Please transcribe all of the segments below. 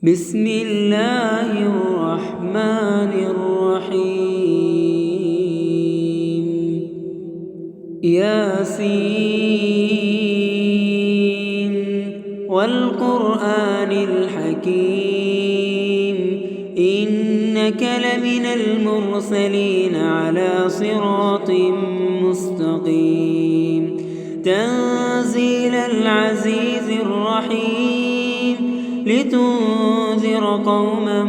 بسم الله الرحمن الرحيم ياسين والقرآن الحكيم إنك لمن المرسلين على صراط مستقيم تنزيل العزيز الرحيم لتنذر قوما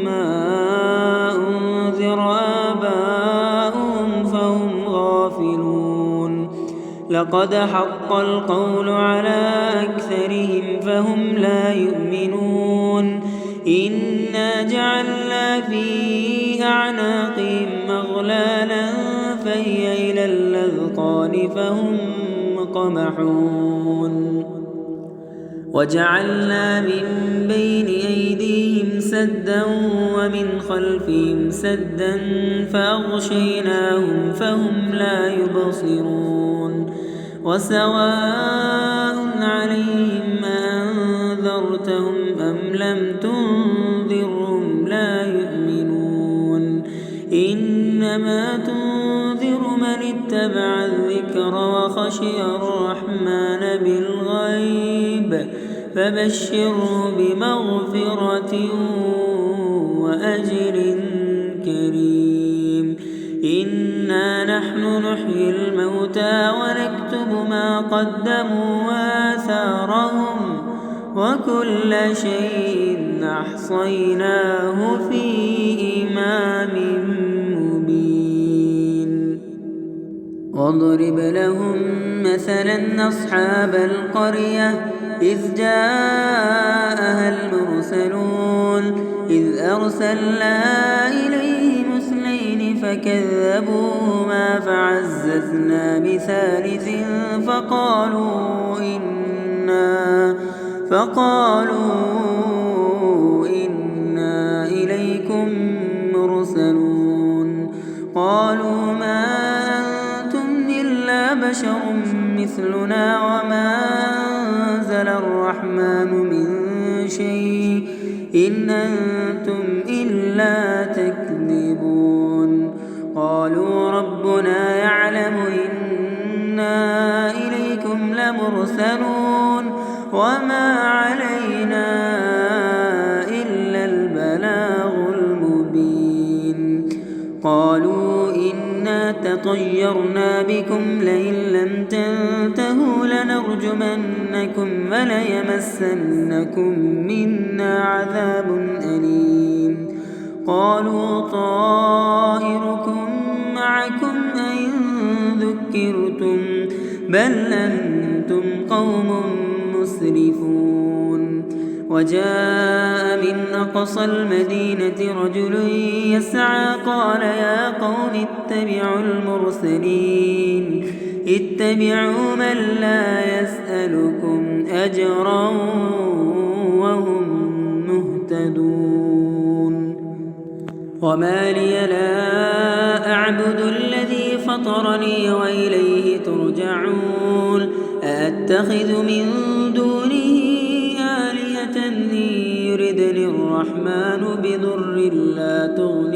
ما أنذر آباؤهم فهم غافلون لقد حق القول على أكثرهم فهم لا يؤمنون إنا جعلنا في أعناقهم أغلالا فهي إلى الأذقان فهم مقمحون وجعلنا من بين أيديهم سدا ومن خلفهم سدا فأغشيناهم فهم لا يبصرون وسواء عليهم أنذرتهم أم لم تنذرهم لا يؤمنون إنما تنذر من اتبع الذكر وخشي الرحمن بالغيب فبشره بمغفرة وأجر كريم إنا نحن نحيي الموتى ونكتب ما قدموا وآثارهم وكل شيء أحصيناه في إمام مبين واضرب لهم مثلا أصحاب القرية إذ جاءها المرسلون إذ أرسلنا إليهم اثنين فكذبوهما فعززنا بثالث فقالوا إنا إليكم مرسلون قالوا ما أنتم إلا بشر مثلنا وما أنزل الرحمن من شيء إن أنتم إلا تكذبون قالوا ربنا يعلم إنا إليكم لمرسلون وما علينا إلا البلاغ المبين قالوا إنا تطيرنا بكم لئن لم تنتهوا لنرجمنكم وليمسنكم منا عذاب أليم قالوا طائركم معكم أئن ذكرتم بل أنتم قوم مسرفون وجاء من أقصى المدينة رجل يسعى قال يا قوم اتبعوا المرسلين اتبعوا من لا يسألكم أجرا وهم مهتدون وما لي لا أعبد الذي فطرني وإليه ترجعون أأتخذ من دونه آلهة إن يردني الرحمن بضر لا تغن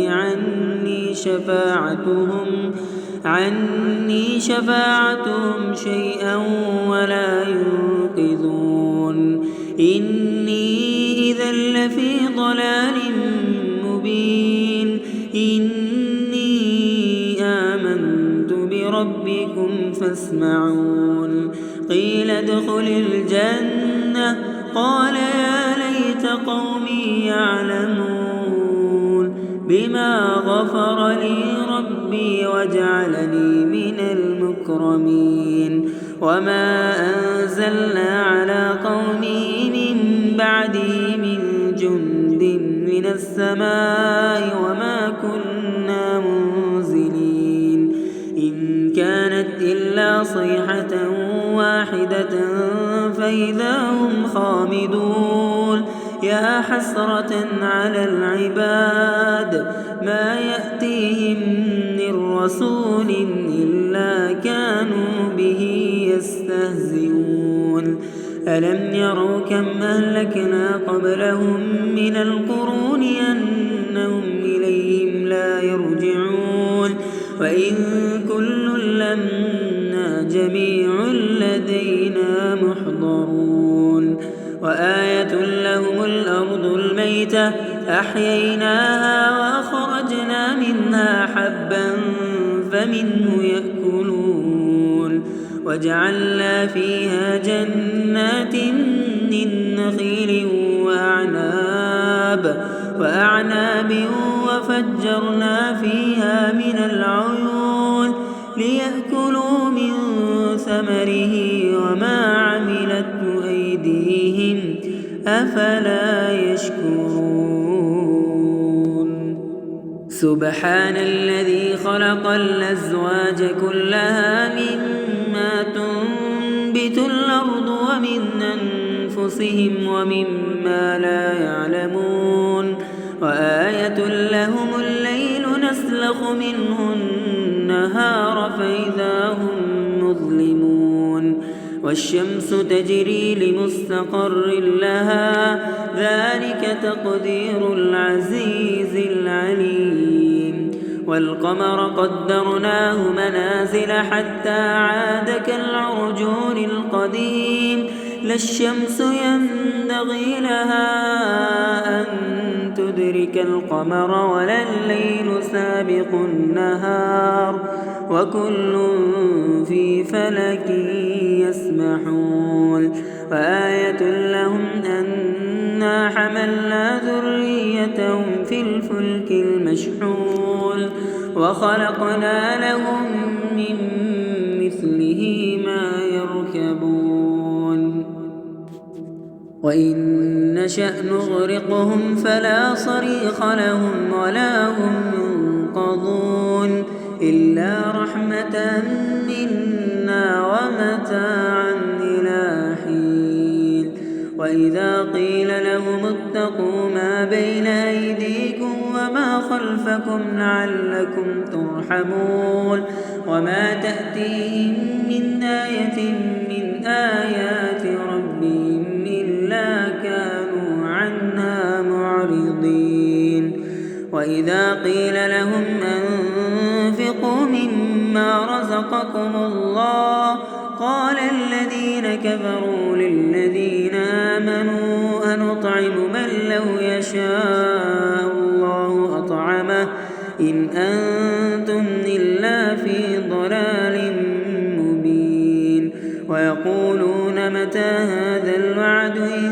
عني شفاعتهم شيئا ولا ينقذون إني إذا لفي ضلال مبين إني آمنت بربكم فاسمعون قيل ادخل الجنة قال يا ليت قومي يعلمون بما غفر لي ربي وجعلني من المكرمين وما أنزلنا على قومه من بعده من جند من السماء وما كنا منزلين إن كانت إلا صيحة واحدة فإذا هم خامدون يا حسرة على العباد ما يأتيهم من رسول إلا كانوا به يستهزئون ألم يروا كم أهلكنا قبلهم من القرون أنهم إليهم لا يرجعون وإن كل لما جميع لدينا محضرون وآية لهم الأرض الميتة أحييناها وأخرجنا منها حبا فمنه يأكلون وجعلنا فيها جنات من نخيل وأعناب وفجرنا فيها من العيون ليأكلوا من ثمره وما عملته أيديهم أفلا يشكرون سبحان الذي خلق الأزواج كلها مما تنبت الأرض ومن أنفسهم ومما لا يعلمون وآية لهم الليل نسلخ منه النهار فإذا هم مظلمون والشمس تجري لمستقر لها ذلك تقدير العزيز العليم والقمر قدرناه منازل حتى عاد كالعرجون القديم لا الشمس ينبغي لها أن تدرك القمر ولا الليل سابق النهار وكل في فلك يسبحون وآية لهم أنا حملنا ذريتهم في الفلك المشحون وخلقنا لهم من مثله ما يركبون وإن نشأ نغرقهم فلا صريخ لهم ولا هم ينقذون إلا رحمة منا ومتاعا إلى حين وإذا قيل لهم اتقوا ما بين أيديكم وما خلفكم لعلكم ترحمون وما تأتيهم من آية من آيات ربهم إلا كانوا عنها معرضين وإذا قيل لهم أنفقوا مما رزقكم الله قال الذين كفروا للذين آمنوا أنطعم من لو يشاء الله أطعمه إن أنتم إلا في ضلال مبين ويقولون متى هذا الوعد إن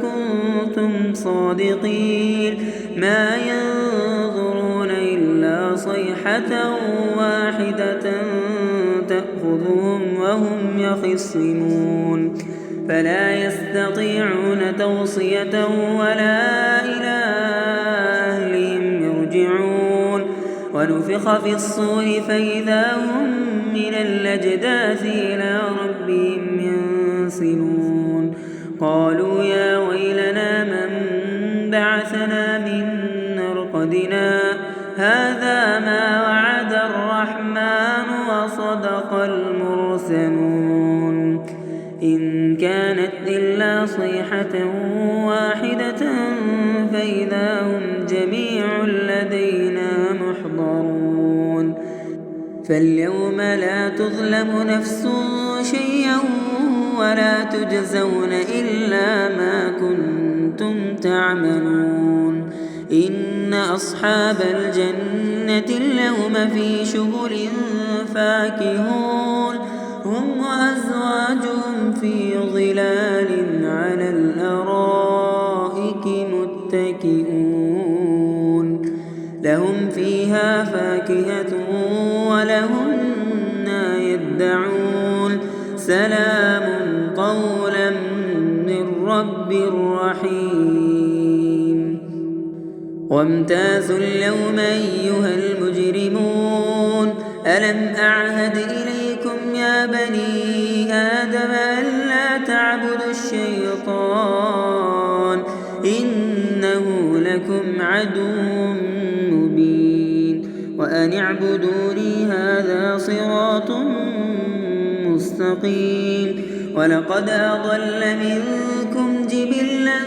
كنتم صادقين ما ينظرون إلا صيحة واحدة تأخذهم وهم يخصمون فلا يستطيعون توصية ولا إلى أهلهم يرجعون ونفخ في الصور فإذا هم من الأجداث إلى ربهم ينسلون قالوا يا ويلنا من بعثنا من مرقدنا هذا ما وعد الرحمن وصدق المرسلون إن كانت إلا صيحة واحدة فإذا هم جميع لدينا محضرون فاليوم لا تظلم نفس شيئا ولا تجزون إلا ما كنتم تعملون إن أصحاب الجنة اليوم في شغل فاكهون هم وأزواجهم في ظلال على الأرائك متكئون لهم فيها فاكهة ولهم ما يدعون سلام قولا من رب رحيم وامتازوا اليوم أيها المجرمون ألم أعهد إليكم يا بني آدم ألا تعبدوا الشيطان إنه لكم عدو مبين وأن اعبدوني هذا صراط مستقيم ولقد أضل منكم جبلا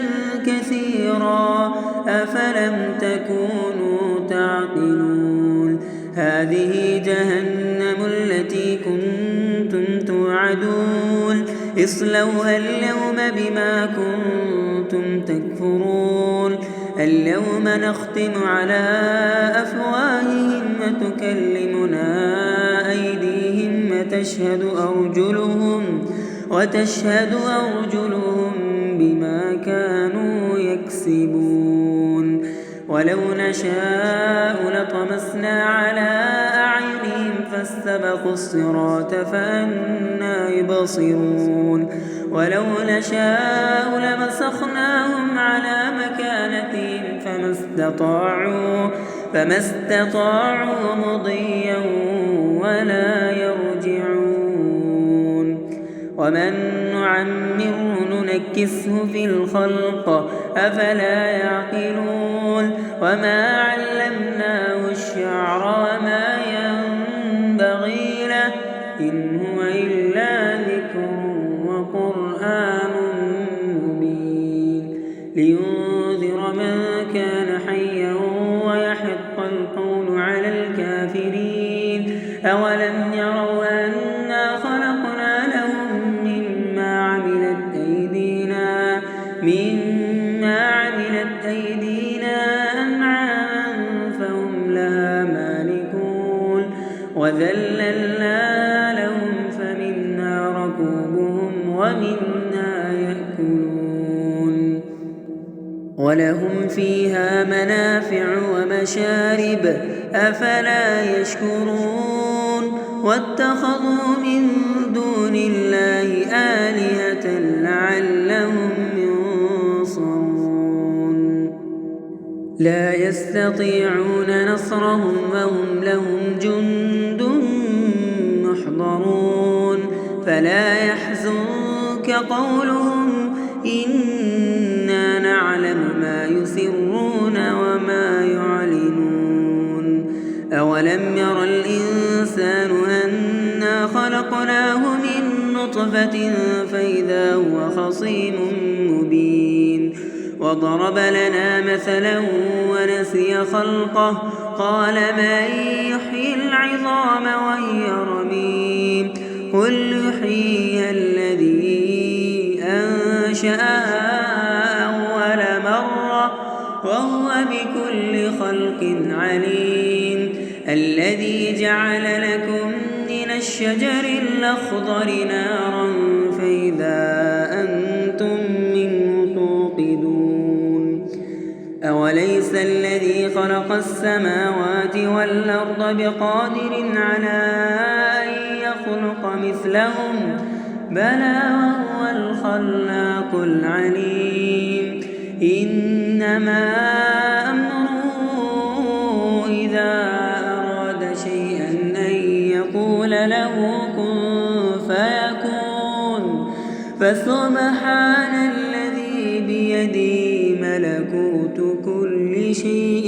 كثيرا أفلم تكونوا تعقلون هذه جهنم التي كنتم توعدون اصلوها اليوم بما كنتم تكفرون اليوم نختم على أفواههم وتكلمنا أيديهم وتشهد أرجلهم بما كانوا يكسبون ولو نشاء لطمسنا على أعينهم فاستبقوا الصراط فأنى يبصرون ولو نشاء لمسخناهم على مكانتهم فما استطاعوا مضيا ولا يرجعون ومن نعمره ننكسه في الخلق أفلا يعقلون وما علمناه الشعر وما ينبغي له إن هو إلا ذكر وقرآن مبين لينذر من كان حيا ويحق القول على الكافرين أولم يروا أنا خلقنا لهم مما عملت أيدينا أنعاما فهم لها مالكون وذللنا لهم فمنها ركوبهم ومنها يأكلون ولهم فيها منافع ومشارب أفلا يشكرون واتخذوا من دون الله آلهة لعلهم ينصرون لا يستطيعون نصرهم وهم لهم جند محضرون فلا يحزنك قولهم إنا نعلم ما يسرون وما يعلنون أولم ير الإنسان أنا خلقناه من نطفة فإذا هو خصيم مبين وضرب لنا مثلا ونسي خلقه قال من يحيي العظام وهي رميم قل يحييها الذي أنشأها أول مرة وهو بكل خلق عليم الذي جعل لكم من الشجر الأخضر نارا فإذا أنتم منه توقدون أوليس الذي خلق السماوات والأرض بقادر على أن يخلق مثلهم بلى وهو الخلاق العليم إنما أمره إذا أراد شيئا أن يقول له كن فيكون فسبحان الذي بيده ملكوت كل شيء